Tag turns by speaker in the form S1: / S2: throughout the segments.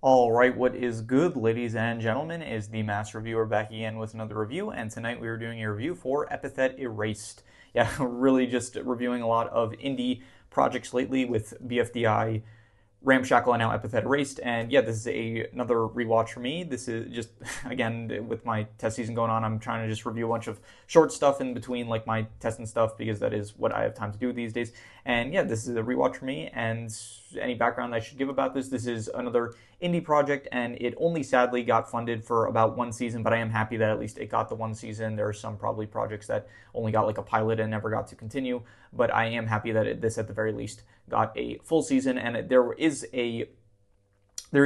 S1: All right, what is good, ladies and gentlemen, is the Mass Reviewer back again with another review, and tonight we are doing a review for Epithet Erased. Yeah, really just reviewing a lot of indie projects lately with BFDI, Ramshackle, and now Epithet Erased. And yeah, this is another rewatch for me. This is just, again, with my test season going on, I'm trying to just review a bunch of short stuff in between like my test and stuff because that is what I have time to do these days. And yeah, this is a rewatch for me. And any background I should give about this is another indie project, and it only sadly got funded for about one season, but I am happy that at least it got the one season. There are some probably projects that only got like a pilot and never got to continue, but I am happy that this at the very least got a full season, and there is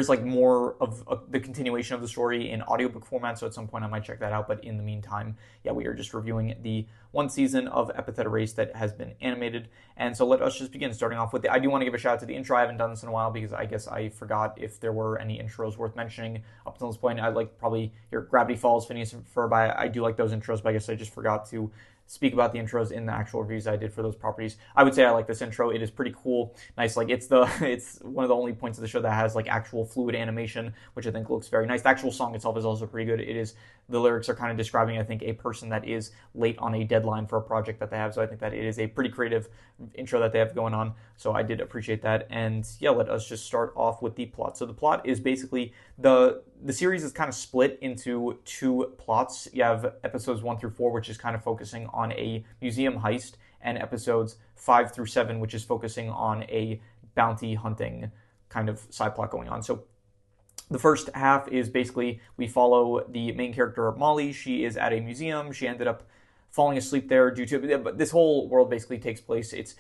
S1: like more of the continuation of the story in audiobook format, so at some point I might check that out. But in the meantime, yeah, we are just reviewing the one season of Epithet Erased that has been animated. And so let us just begin, starting off with I do want to give a shout out to the intro. I haven't done this in a while because I guess I forgot if there were any intros worth mentioning up until this point. I like probably your Gravity Falls, Phineas and Ferb. I do like those intros, but I guess I just forgot to speak about the intros in the actual reviews I did for those properties. I would say I like this intro. It is pretty cool, nice. Like it's one of the only points of the show that has like actual fluid animation, which I think looks very nice. The actual song itself is also pretty good. The lyrics are kind of describing, I think, a person that is late on a deadline for a project that they have. So I think that it is a pretty creative intro that they have going on. So I did appreciate that. And yeah, let us just start off with the plot. So the plot is basically the series is kind of split into two plots. You have episodes 1 through 4, which is kind of focusing on a museum heist, and episodes 5 through 7, which is focusing on a bounty hunting kind of side plot going on. So the first half is basically we follow the main character, Molly. She is at a museum. She ended up falling asleep there due to, but this whole world basically takes place. It's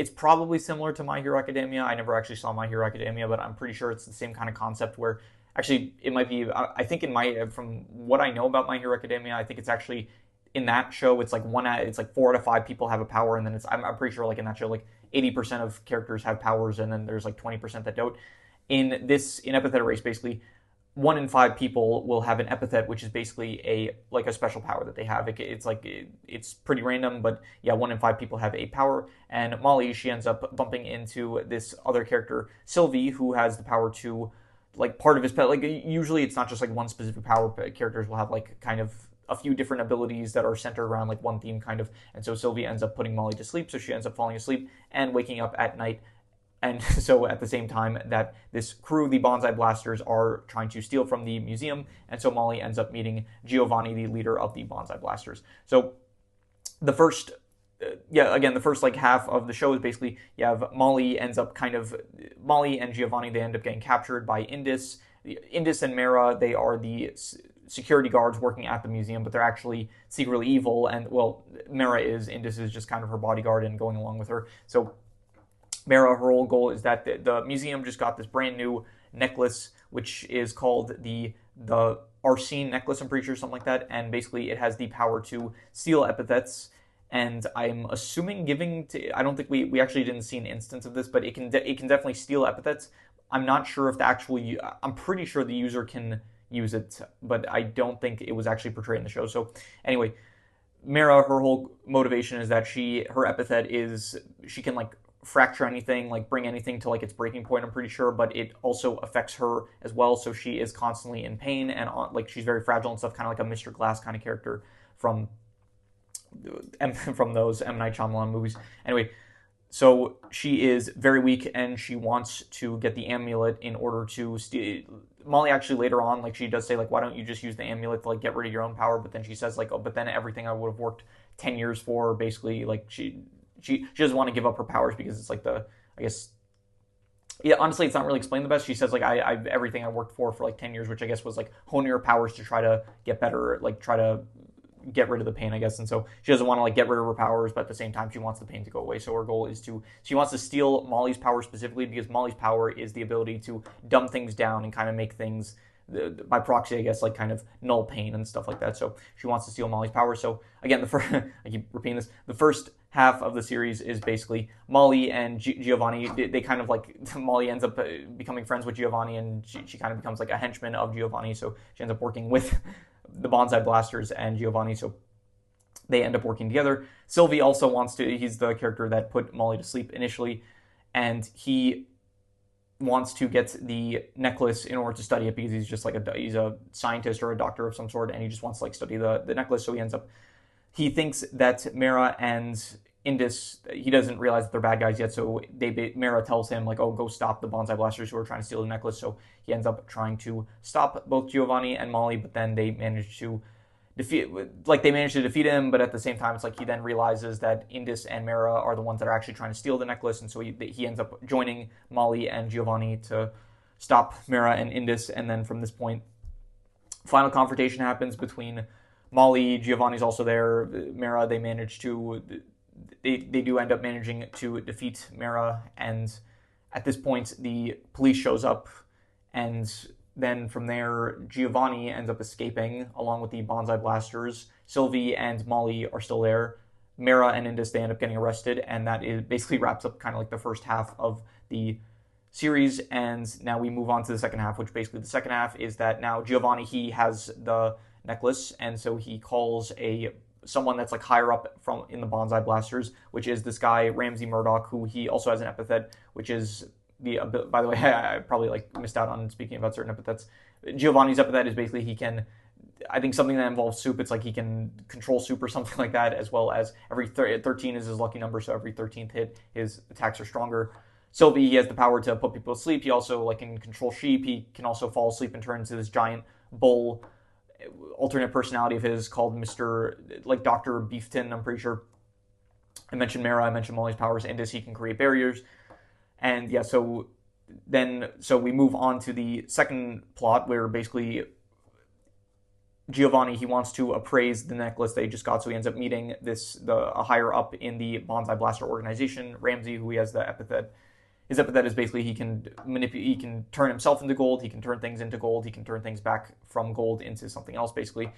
S1: probably similar to My Hero Academia. I never actually saw My Hero Academia, but I'm pretty sure it's the same kind of concept where actually it might be. I think from what I know about My Hero Academia, I think it's actually in that show it's like it's like 4 out of 5 people have a power, and then I'm pretty sure like in that show like 80% of characters have powers, and then there's like 20% that don't. In Epithet Erased, basically 1 in 5 people will have an epithet, which is basically a special power that they have. It's pretty random, but yeah, 1 in 5 people have a power. And Molly, she ends up bumping into this other character, Sylvie, who has the power to, like, part of his pet. Like usually, it's not just like one specific power. But characters will have like kind of a few different abilities that are centered around like one theme, kind of. And so Sylvie ends up putting Molly to sleep, so she ends up falling asleep and waking up at night. And so at the same time that this crew, the Bonsai Blasters, are trying to steal from the museum, and so Molly ends up meeting Giovanni, the leader of the Bonsai Blasters. So the first, the first like half of the show is basically you have Molly and Giovanni, they end up getting captured by Indus. Indus and Mara, they are the security guards working at the museum, but they're actually secretly evil. And well, Indus is just kind of her bodyguard and going along with her. So Mara, her whole goal is that the museum just got this brand new necklace, which is called the Arsene necklace, I'm pretty sure, something like that. And basically it has the power to steal epithets. And I'm assuming I don't think we actually didn't see an instance of this, but it can definitely steal epithets. I'm not sure if I'm pretty sure the user can use it, but I don't think it was actually portrayed in the show. So anyway, Mara, her whole motivation is that her epithet is she can like fracture anything, like bring anything to like its breaking point, I'm pretty sure, but it also affects her as well, so she is constantly in pain and like she's very fragile and stuff, kind of like a Mr. Glass kind of character from those M. Night Shyamalan movies. Anyway, so she is very weak and she wants to get the amulet in order to steal. Molly actually later on, like she does say like, why don't you just use the amulet to like get rid of your own power, but then she says like, oh, but then everything I would have worked 10 years for, basically, like she doesn't want to give up her powers because it's like honestly, it's not really explained the best. She says like I everything I worked for like 10 years, which I guess was like honing her powers to try to get better, like try to get rid of the pain, I guess. And so she doesn't want to like get rid of her powers, but at the same time she wants the pain to go away. So her goal is she wants to steal Molly's power specifically because Molly's power is the ability to dumb things down and kind of make things by proxy, I guess, like kind of null pain and stuff like that. So she wants to steal Molly's power. So again, I keep repeating this. The first half of the series is basically Molly and Giovanni. They kind of like, Molly ends up becoming friends with Giovanni, and she kind of becomes like a henchman of Giovanni. So she ends up working with the Bonsai Blasters and Giovanni. So they end up working together. Sylvie also he's the character that put Molly to sleep initially, and he wants to get the necklace in order to study it because he's just like he's a scientist or a doctor of some sort, and he just wants to like study the necklace. So he thinks that Mera and Indus, he doesn't realize that they're bad guys yet, so Mera tells him like, oh, go stop the bonsai blasters who are trying to steal the necklace. So he ends up trying to stop both Giovanni and Molly, but then they manage to defeat him, but at the same time, it's like he then realizes that Indus and Mera are the ones that are actually trying to steal the necklace, and so he ends up joining Molly and Giovanni to stop Mera and Indus, and then from this point, final confrontation happens between Molly. Giovanni's also there. Mera, they do end up managing to defeat Mera, and at this point, the police shows up, and then from there, Giovanni ends up escaping along with the bonsai blasters. Sylvie and Molly are still there. Mera and Indus, they end up getting arrested, and that is basically wraps up kind of like the first half of the series. And now we move on to the second half, which basically the second half is that now Giovanni, he has the necklace, and so he calls someone that's like higher up in the bonsai blasters, which is this guy Ramsey Murdoch, who he also has an epithet, which is by the way, I probably like missed out on speaking about certain epithets. Giovanni's epithet is basically I think something that involves soup. It's like he can control soup or something like that, as well as every 13 is his lucky number, so every 13th hit, his attacks are stronger. Sylvie, he has the power to put people to sleep. He also like can control sheep. He can also fall asleep and turn into this giant bull. Alternate personality of his called Mr. like Dr. Beefton, I'm pretty sure. I mentioned Mera, I mentioned Molly's powers. Indus, he can create barriers. And yeah, so we move on to the second plot where basically Giovanni, he wants to appraise the necklace they just got, so he ends up meeting a higher up in the Bonsai Blaster organization, Ramsey, who he has the epithet. His epithet is basically he can turn himself into gold, he can turn things into gold, he can turn things back from gold into something else, basically.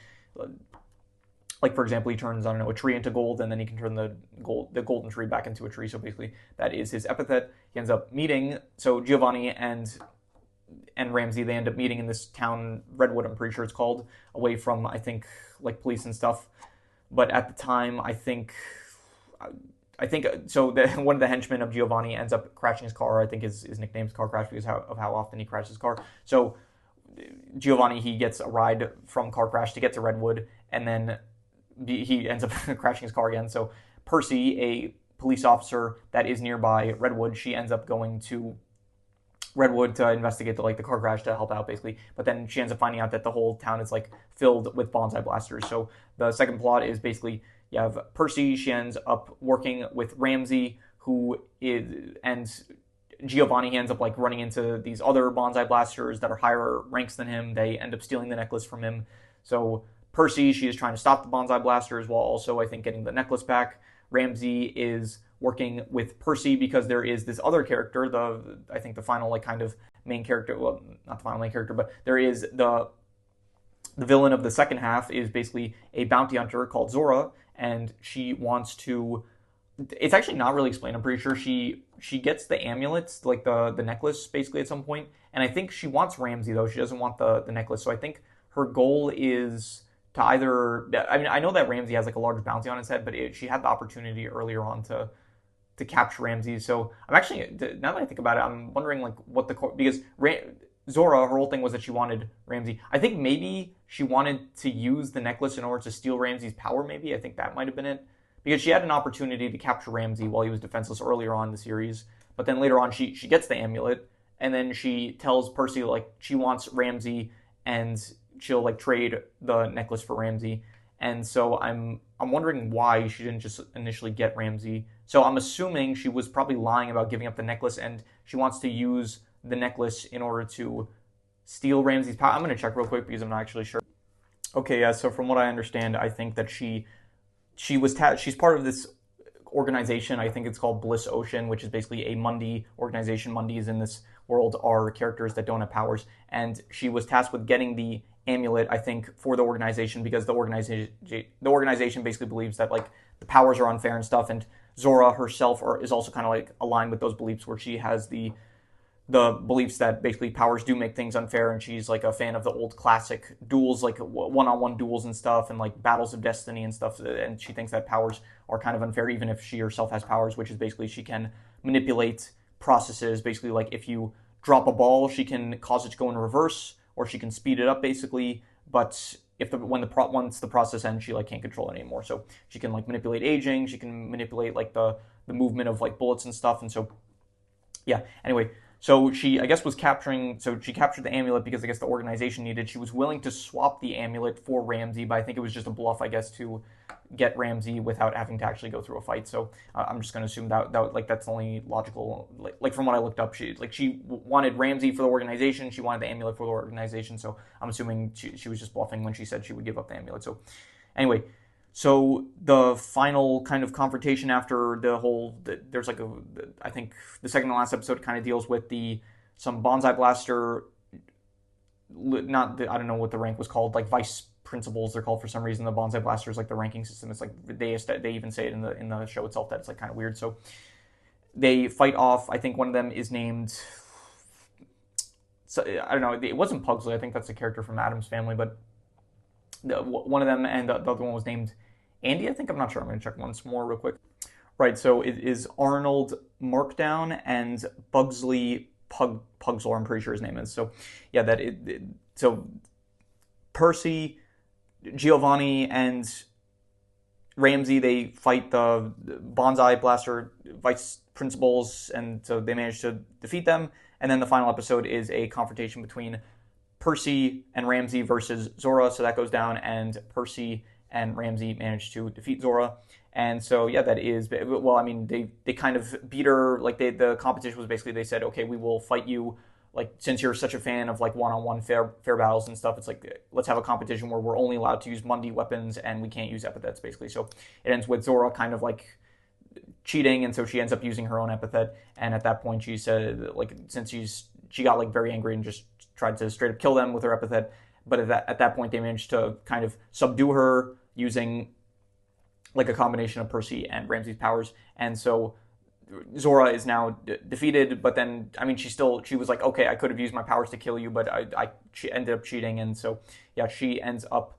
S1: Like, for example, he turns, I don't know, a tree into gold, and then he can turn the golden tree back into a tree. So basically, that is his epithet. He ends up meeting, so Giovanni and Ramsey, they end up meeting in this town, Redwood, I'm pretty sure it's called, away from, I think, like, police and stuff. But at the time, I think, so one of the henchmen of Giovanni ends up crashing his car. I think his nickname is Car Crash because of how often he crashes his car. So Giovanni, he gets a ride from Car Crash to get to Redwood, and then he ends up crashing his car again. So Percy, a police officer that is nearby Redwood, she ends up going to Redwood to investigate the car crash to help out, basically. But then she ends up finding out that the whole town is like filled with bonsai blasters. So the second plot is basically you have Percy. She ends up working with Ramsey, and Giovanni, he ends up like running into these other bonsai blasters that are higher ranks than him. They end up stealing the necklace from him. So Percy, she is trying to stop the bonsai blasters while also, I think, getting the necklace back. Ramsey is working with Percy because there is this other character, I think the final like kind of main character, well, not the final main character, but there is the villain of the second half is basically a bounty hunter called Zora, and she wants to, it's actually not really explained, I'm pretty sure she gets the amulets, like the necklace basically at some point, and I think she wants Ramsey though, she doesn't want the necklace, so I think her goal is to either, I mean, I know that Ramsey has like a large bounty on his head, but she had the opportunity earlier on to capture Ramsey. So I'm actually, now that I think about it, I'm wondering like because Zora, her whole thing was that she wanted Ramsey. I think maybe she wanted to use the necklace in order to steal Ramsey's power, maybe. I think that might have been it. Because she had an opportunity to capture Ramsey while he was defenseless earlier on in the series. But then later on, she gets the amulet, and then she tells Percy like she wants Ramsey, and she'll like trade the necklace for Ramsey. And so I'm wondering why she didn't just initially get Ramsey. So I'm assuming she was probably lying about giving up the necklace, and she wants to use the necklace in order to steal Ramsey's power. I'm going to check real quick because I'm not actually sure. Okay, yeah, so from what I understand, I think that she's part of this organization. I think it's called Bliss Ocean, which is basically a Mundi organization. Mundis in this world are characters that don't have powers, and she was tasked with getting the amulet, I think, for the organization because the organization basically believes that like the powers are unfair and stuff, and Zora herself is also kind of like aligned with those beliefs, where she has the beliefs that basically powers do make things unfair, and she's like a fan of the old classic duels, like one-on-one duels and stuff, and like battles of destiny and stuff, and she thinks that powers are kind of unfair even if she herself has powers, which is basically she can manipulate processes, basically like if you drop a ball, she can cause it to go in reverse, or she can speed it up basically. But if once the process ends, she like can't control it anymore. So she can like manipulate aging, she can manipulate like the movement of like bullets and stuff. And so yeah. Anyway, so she, I guess, was capturing. So she captured the amulet because I guess the organization needed. She was willing to swap the amulet for Ramsey, but I think it was just a bluff, I guess, to get Ramsey without having to actually go through a fight. So I'm just going to assume that like that's the only logical. Like from what I looked up, she wanted Ramsey for the organization. She wanted the amulet for the organization. So I'm assuming she was just bluffing when she said she would give up the amulet. So anyway. So the final kind of confrontation after there's like I think the second to last episode kind of deals with some bonsai blaster, I don't know what the rank was called, like vice principals they're called for some reason. The bonsai blaster is like the ranking system. It's like they even say it in the show itself that it's like kind of weird. So they fight off. I think one of them is named. So I don't know. It wasn't Pugsley. I think that's a character from Addams Family, but. One of them and the other one was named Andy, I think. I'm not sure. I'm going to check once more real quick. Right, so it is Arnold Markdown and Bugsley Pugsler, I'm pretty sure his name is. So yeah, so Percy, Giovanni, and Ramsey, they fight the bonsai blaster vice principals, and so they manage to defeat them. And then the final episode is a confrontation between Percy and Ramsey versus Zora, so that goes down, and Percy and Ramsey manage to defeat Zora. And so, yeah, that is, well, I mean, they kind of beat her, like, the competition was basically, they said, okay, we will fight you, like, since you're such a fan of, like, one-on-one fair battles and stuff, it's like, let's have a competition where we're only allowed to use Mundi weapons, and we can't use epithets, basically. So it ends with Zora kind of, like, cheating, and so she ends up using her own epithet, and at that point she said, like, since she got, like, very angry and just tried to straight up kill them with her epithet, but at that point they managed to kind of subdue her using like a combination of Percy and Ramsey's powers, and so Zora is now defeated, but then, I mean, she was like, okay, I could have used my powers to kill you, but she ended up cheating, and so, yeah, she ends up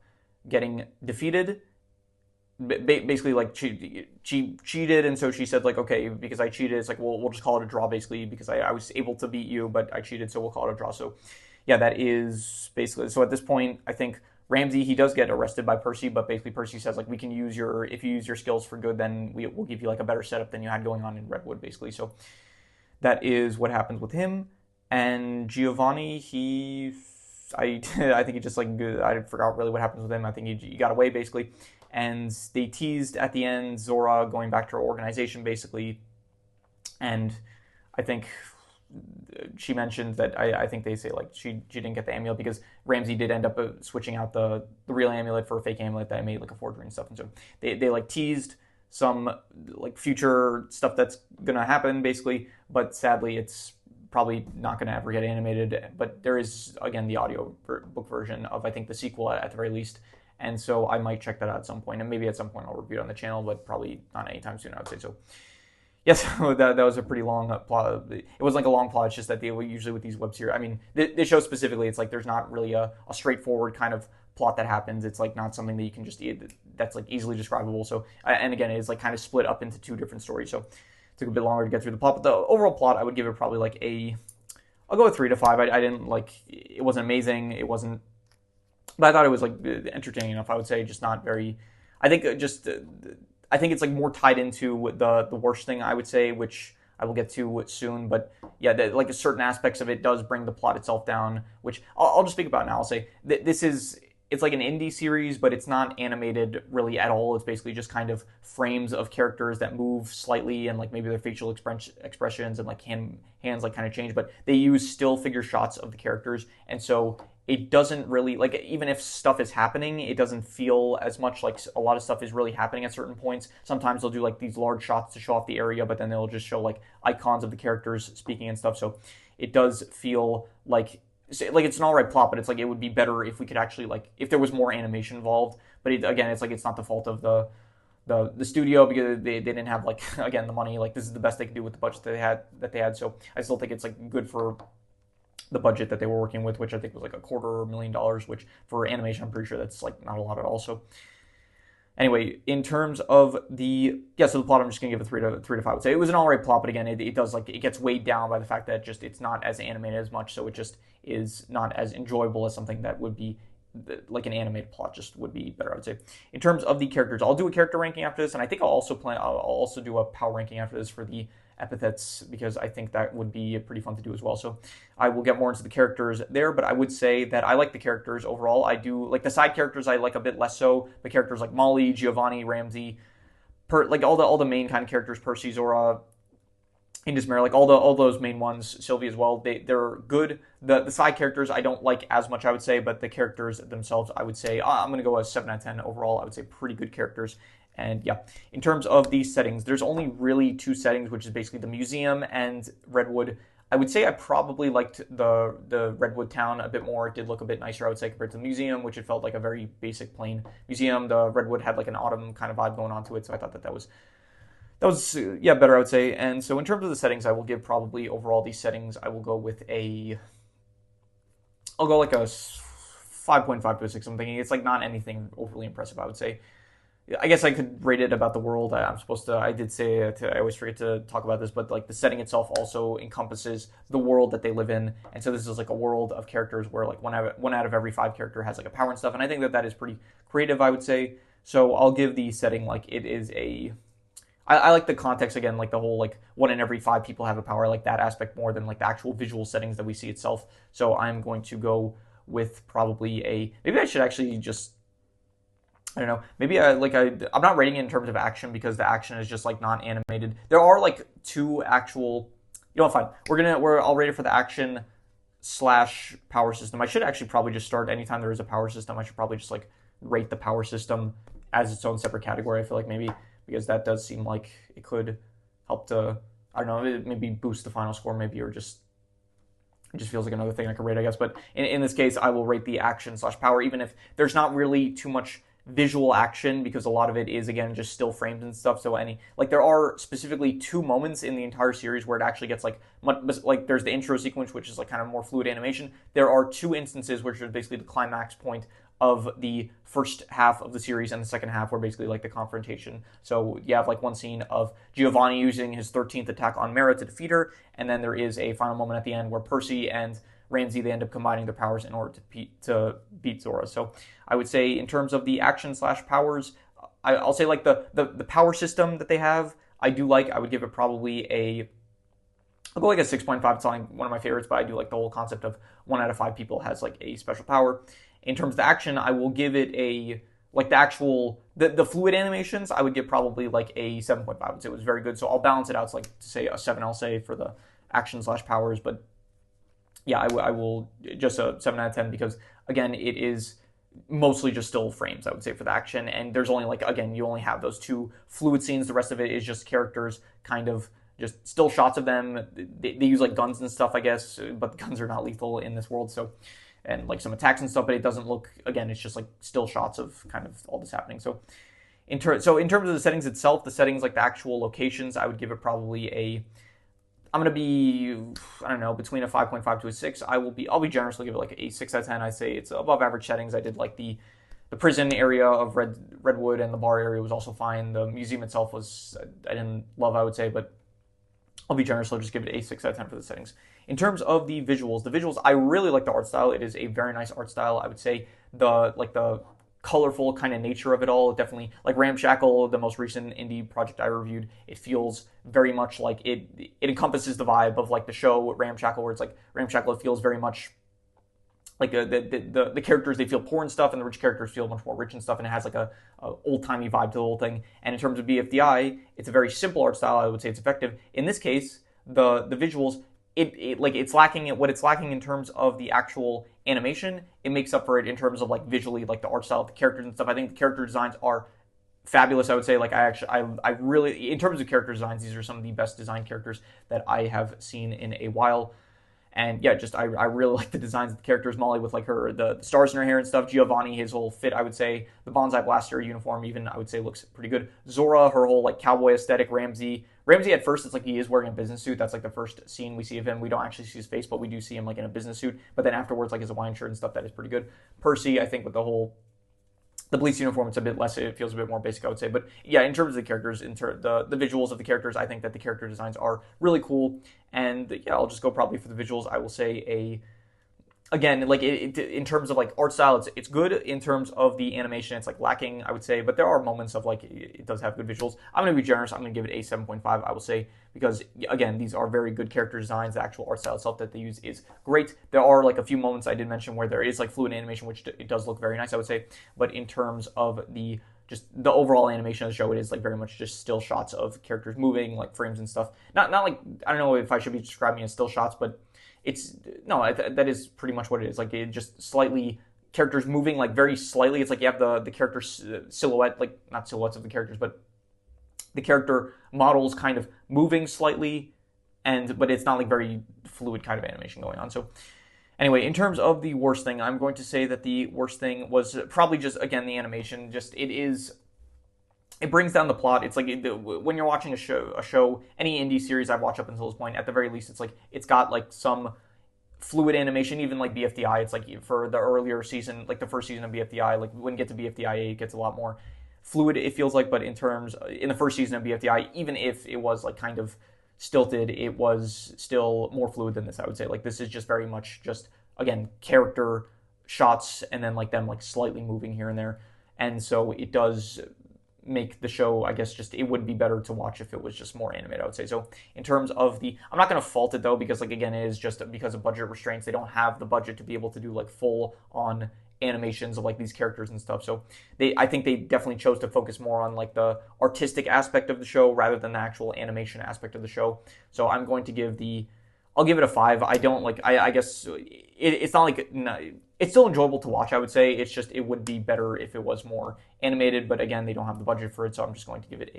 S1: getting defeated. Basically, like, she cheated, and so she said, like, okay, because I cheated, it's like, well, we'll just call it a draw, basically, because I was able to beat you, but I cheated, so we'll call it a draw. So yeah, that is basically, so at this point, I think Ramsey, he does get arrested by Percy, but basically Percy says, like, if you use your skills for good, then we'll give you, like, a better setup than you had going on in Redwood, basically. So that is what happens with him. And Giovanni, I think he just, like, I forgot really what happens with him. I think he got away, basically. And they teased at the end Zora going back to her organization, basically. And I think she mentioned that I think they say, like, she didn't get the amulet because Ramsey did end up switching out the real amulet for a fake amulet that made, like, a forgery and stuff. And so they like teased some, like, future stuff that's gonna happen, basically, but sadly it's probably not gonna ever get animated. But there is, again, the audio book version of, I think, the sequel at the very least, and so I might check that out at some point, and maybe at some point I'll review it on the channel, but probably not anytime soon, I would say. So yes, that was a pretty long plot. It was like a long plot. It's just that they usually with these web series, I mean, this show specifically, it's like there's not really a straightforward kind of plot that happens. It's like not something that you can just, that's like easily describable. So, and again, it's like kind of split up into two different stories. So it took a bit longer to get through the plot, but the overall plot, I would give it probably like I'll go with 3 to 5. I didn't like, it wasn't amazing. It wasn't, but I thought it was like entertaining enough, I would say. Just not very, I think I think it's like more tied into the worst thing, I would say, which I will get to soon. But yeah, like certain aspects of it does bring the plot itself down, which I'll just speak about now. I'll say it's like an indie series, but it's not animated really at all. It's basically just kind of frames of characters that move slightly, and like maybe their facial expressions and like hands like kind of change, but they use still figure shots of the characters, and so it doesn't really, like, even if stuff is happening, it doesn't feel as much like a lot of stuff is really happening at certain points. Sometimes they'll do like these large shots to show off the area, but then they'll just show like icons of the characters speaking and stuff. So it does feel like it's an all right plot, but it's like it would be better if we could actually, like, if there was more animation involved. But again, it's like it's not the fault of the studio, because they didn't have, like, again, the money. Like, this is the best they could do with the budget that they had. So I still think it's like good for the budget that they were working with, which I think was like $250,000, which for animation, I'm pretty sure that's like not a lot at all. So Anyway, in terms of so the plot, I'm just gonna give it three to five. I would say it was an alright plot, but again, it does like it gets weighed down by the fact that just it's not as animated as much, so it just is not as enjoyable as something that would be like an animated plot just would be better, I would say. In terms of the characters, I'll do a character ranking after this, and I think I'll also do a power ranking after this for the epithets, because I think that would be pretty fun to do as well. So I will get more into the characters there, but I would say that I like the characters overall. I do like the side characters, I like a bit less so. The characters like Molly, Giovanni, Ramsey, like all the main kind of characters, Percy, Zora, Indismare, like all those main ones, Sylvie as well, they're good. The side characters I don't like as much, I would say, but the characters themselves, I would say, I'm going to go a 7 out of 10 overall. I would say pretty good characters. And yeah, in terms of these settings, there's only really two settings, which is basically the museum and Redwood. I would say I probably liked the Redwood town a bit more. It did look a bit nicer, I would say, compared to the museum, which it felt like a very basic plain museum. The Redwood had like an autumn kind of vibe going on to it, so I thought that was better, I would say. And so in terms of the settings, I will give probably overall these settings, I will go with I'll go like a 5.5 to a 6. I'm thinking it's like not anything overly impressive, I would say. I guess I could rate it about the world. I did say, I always forget to talk about this, but like the setting itself also encompasses the world that they live in. And so this is like a world of characters where like one out of every 5 character has like a power and stuff. And I think that is pretty creative, I would say. So I'll give the setting like it is I like the context again, like the whole like 1 in every 5 people have a power. I like that aspect more than like the actual visual settings that we see itself. So I'm going to go with probably maybe I should actually just, I don't know. Maybe I'm not rating it in terms of action because the action is just like non-animated. There are like 2 actual. You know what? Fine. I'll rate it for the action / power system. I should actually probably just start anytime there is a power system. I should probably just like rate the power system as its own separate category. I feel like maybe because that does seem like it could help to, I don't know, maybe boost the final score maybe, or just it just feels like another thing I could rate, I guess. But in this case, I will rate the action / power, even if there's not really too much visual action, because a lot of it is again just still frames and stuff. So there are specifically 2 moments in the entire series where it actually gets like there's the intro sequence, which is like kind of more fluid animation. There are 2 instances which are basically the climax point of the first half of the series, and the second half where basically like the confrontation. So you have like one scene of Giovanni using his 13th attack on Mara to defeat her, and then there is a final moment at the end where Percy and Ramsey, they end up combining their powers in order to beat Zora. So I would say in terms of the action / powers, I'll say like the power system that they have, I do like. I would give it probably I'll go like a 6.5. It's not one of my favorites, but I do like the whole concept of 1 out of 5 people has like a special power. In terms of the action, I will give it the fluid animations, I would give probably like a 7.5. I would say it was very good. So I'll balance it out. It's like to say a 7, I'll say, for the action / powers, but yeah, I will just a 7 out of 10 because, again, it is mostly just still frames, I would say, for the action. And there's only, you only have those 2 fluid scenes. The rest of it is just characters kind of just still shots of them. They use, like, guns and stuff, I guess, but the guns are not lethal in this world. So, and, like, some attacks and stuff, but it doesn't look, again, it's just, like, still shots of kind of all this happening. So, in terms of the settings itself, the settings, like the actual locations, I would give it probably I'm going to be, I don't know, between a 5.5 to a 6. I'll be generous. I'll give it like a 6 out of 10. I say it's above average settings. I did like the prison area of Redwood, and the bar area was also fine. The museum itself I didn't love, I would say, but I'll be generous. I'll just give it a 6 out of 10 for the settings. In terms of the visuals, I really like the art style. It is a very nice art style. I would say the colorful kind of nature of it all, definitely, like Ramshackle, the most recent indie project I reviewed, it feels very much like it encompasses the vibe of like the show Ramshackle, where it's like Ramshackle, it feels very much like the characters, they feel poor and stuff, and the rich characters feel much more rich and stuff, and it has like a old-timey vibe to the whole thing. And in terms of BFDI, it's a very simple art style. I would say it's effective. In this case, the visuals, it's lacking what it's lacking in terms of the actual animation. It makes up for it in terms of like visually, like the art style of the characters and stuff. I think the character designs are fabulous. I would say, like, I really, in terms of character designs, these are some of the best designed characters that I have seen in a while. And yeah, just I really like the designs of the characters. Molly with like the stars in her hair and stuff. Giovanni, his whole fit, I would say. The Bonsai Blaster uniform, even, I would say, looks pretty good. Zora, her whole like cowboy aesthetic. Ramsey at first, it's like he is wearing a business suit. That's like the first scene we see of him. We don't actually see his face, but we do see him like in a business suit. But then afterwards, like his Hawaiian shirt and stuff, that is pretty good. Percy, I think, with the whole The police uniform, it's a bit less, it feels a bit more basic, I would say. But yeah, in terms of the characters, the visuals of the characters, I think that the character designs are really cool. And yeah, I'll just go probably for the visuals. I will say again, like in terms of like art style, it's good. In terms of the animation, it's like lacking, I would say, but there are moments of like it does have good visuals. I'm going to be generous. I'm going to give it a 7.5, I will say, because again, these are very good character designs. The actual art style itself that they use is great. There are like a few moments I did mention where there is like fluid animation, which it does look very nice, I would say. But in terms of just the overall animation of the show, it is like very much just still shots of characters moving, like frames and stuff. Not like, I don't know if I should be describing it as still shots, but it's no, that is pretty much what it is. Like it just slightly characters moving like very slightly. It's like you have the character silhouette, like not silhouettes of the characters, but the character models kind of moving slightly, but it's not like very fluid kind of animation going on. So anyway, in terms of the worst thing, I'm going to say that the worst thing was probably just again the animation. Just it brings down the plot. It's like when you're watching a show, any indie series I've watched up until this point, at the very least, it's got like some fluid animation, even like BFDI. It's like for the earlier season, like the first season of BFDI, like when you get to BFDI, it gets a lot more fluid, it feels like. But in the first season of BFDI, even if it was like kind of stilted, it was still more fluid than this, I would say. Like this is just very much just, again, character shots and then like them like slightly moving here and there. And so it does make the show, I guess, just it would be better to watch if it was just more animated, I would say. So in terms of I'm not going to fault it though, because like again, it is just because of budget restraints. They don't have the budget to be able to do like full on animations of like these characters and stuff. So I think they definitely chose to focus more on like the artistic aspect of the show rather than the actual animation aspect of the show. So I'm going to I'll give it a 5. I don't like, I guess it's not like, it's still enjoyable to watch, I would say. It's just, it would be better if it was more animated, but again, they don't have the budget for it, so I'm just going to give it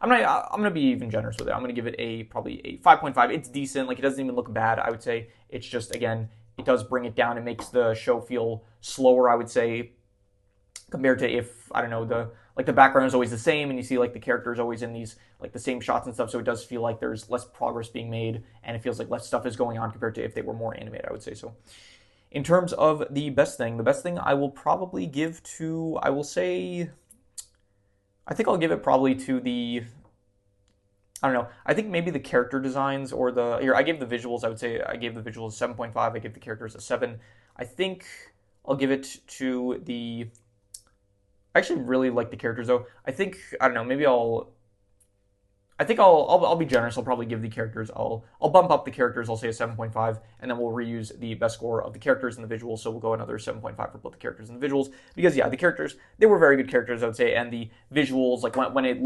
S1: I'm going to be even generous with it. I'm going to give it probably a 5.5. It's decent. Like, it doesn't even look bad, I would say. It's just, again, it does bring it down. It makes the show feel slower, I would say, compared to if, I don't know, the background is always the same and you see like the characters always in these like the same shots and stuff, so it does feel like there's less progress being made and it feels like less stuff is going on compared to if they were more animated, I would say. So in terms of the best thing I will probably give to, I think I'll give it probably to I don't know, I think maybe the character designs or I gave the visuals, I would say I gave the visuals 7.5, I gave the characters a 7. I think I'll give it to I actually really like the characters though. I think, I don't know, maybe I'll be generous. I'll probably give the characters, I'll bump up the characters. I'll say a 7.5, and then we'll reuse the best score of the characters and the visuals. So we'll go another 7.5 for both the characters and the visuals. Because yeah, the characters, they were very good characters, I would say, and the visuals, like when it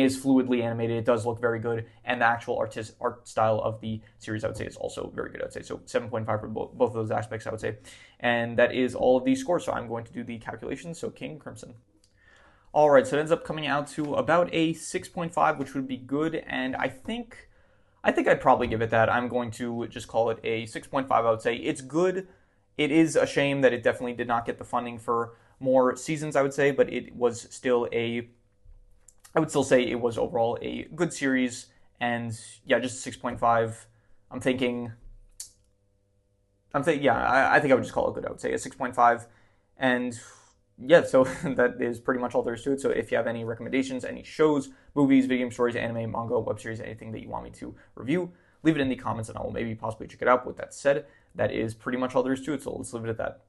S1: is fluidly animated, it does look very good, and the actual art style of the series, I would say, is also very good, I would say. So 7.5 for both of those aspects, I would say. And that is all of these scores, so I'm going to do the calculations. So King Crimson. All right, so it ends up coming out to about a 6.5, which would be good, and I think I'd probably give it that. I'm going to just call it a 6.5, I would say. It's good. It is a shame that it definitely did not get the funding for more seasons, I would say, but it was still I would still say it was overall a good series, and yeah, just a 6.5. I think I would just call it good, I would say, a 6.5, and yeah, so that is pretty much all there is to it. So if you have any recommendations, any shows, movies, video game stories, anime, manga, web series, anything that you want me to review, leave it in the comments and I will maybe possibly check it out. With that said, that is pretty much all there is to it. So let's leave it at that.